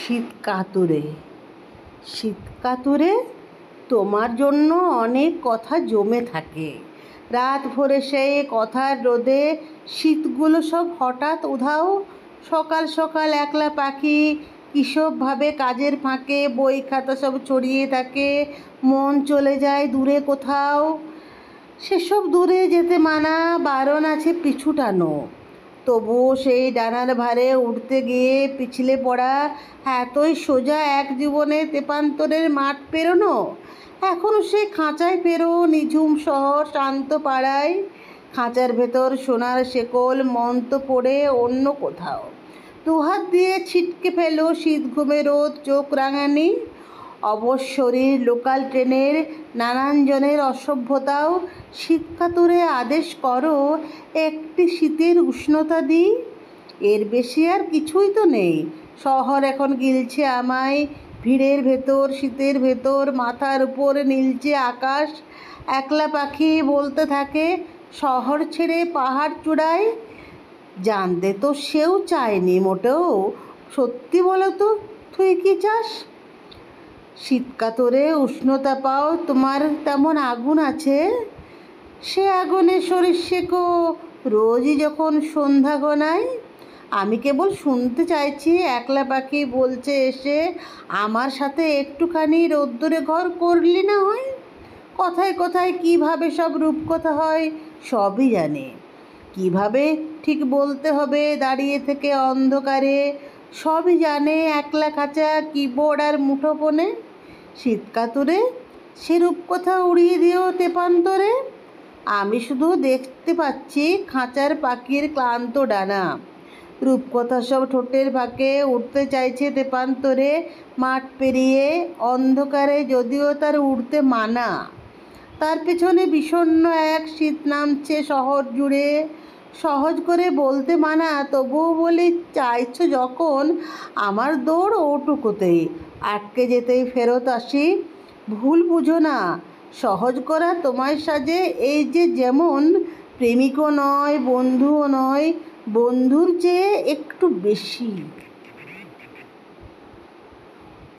শীত কাতুরে শীত কাতুরে তোমার জন্য অনেক কথা জমে থাকে। রাত ভরে সেই কথার রোদে শীতগুলো সব হঠাৎ উধাও। সকাল সকাল একলা পাখি কিসবভাবে কাজের ফাঁকে বই খাতা সব ছড়িয়ে থাকে। মন চলে যায় দূরে কোথাও। সেসব দূরে যেতে মানা, বারণ আছে পিছু টানো। তবুও সেই ডানার ভারে উঠতে গিয়ে পিছলে পড়া। এতই সোজা এক জীবনে তেপান্তরের মাঠ পেরোনো। এখনও সে খাঁচায় ফেরো, নিঝুম শহর শান্ত পাড়ায়। খাঁচার ভেতর সোনার শেকল, মন তো পড়ে অন্য কোথাও। দুহাত দিয়ে ছিটকে ফেলো শীত ঘুমে রোদ চোখ রাঙানি। অবশ শরীর লোকাল ট্রেনের নানান জনের অসভ্যতাও। শীত কাতুরে আদেশ করো একটি শীতের উষ্ণতা দিই। এর বেশি আর কিছুই তো নেই। শহর এখন গিলছে আমায় ভিড়ের ভেতর, শীতের ভেতর। মাথার উপর নীলচে আকাশ। একলা পাখি বলতে থাকে শহর ছেড়ে পাহাড় চূড়ায়। জানতে তো সেও চায়নি মোটেও। সত্যি বলো তো, তুই কি চাস? শীত কাতুরে উষ্ণতা পাও, তোমার তেমন আগুন আছে? সে আগুনে শরীর শেকো রোজই যখন সন্ধ্যা গনায়। আমি কেবল শুনতে চাইছি একলা পাখি বলছে এসে, আমার সাথে একটুখানি রোদ্দুরে ঘর করলি না হয়। কথায় কথায় কীভাবে সব রূপকথা হয় সবই জানে। কিভাবে ঠিক বলতে হবে দাঁড়িয়ে থেকে অন্ধকারে সবই জানে। একলা খাঁচা, কিবোর্ড আর মুঠোফোনে। শীত কাতুরে সে রূপকথা উড়িয়ে দিও তেপান্তরে। আমি শুধু দেখতে পাচ্ছি খাঁচার পাখির ক্লান্ত ডানা। রূপকথা সব ঠোঁটের ফাঁকে উঠতে চাইছে তেপান্তরে মাঠ পেরিয়ে অন্ধকারে, যদিও তার উড়তে মানা। তার পেছনে বিষণ্ণ এক শীত নামছে শহর জুড়ে। সহজ করে বলতে মানা, তবুও বলি চাইছো যখন আমার দৌড় ওটুকুতেই। আটকে যেতেই ফেরত আসি। ভুল বুঝো না, সহজ করা তোমায় সাজে এই যে যেমন। প্রেমিকও নয়, বন্ধুও নয়, বন্ধুর চেয়ে একটু বেশি।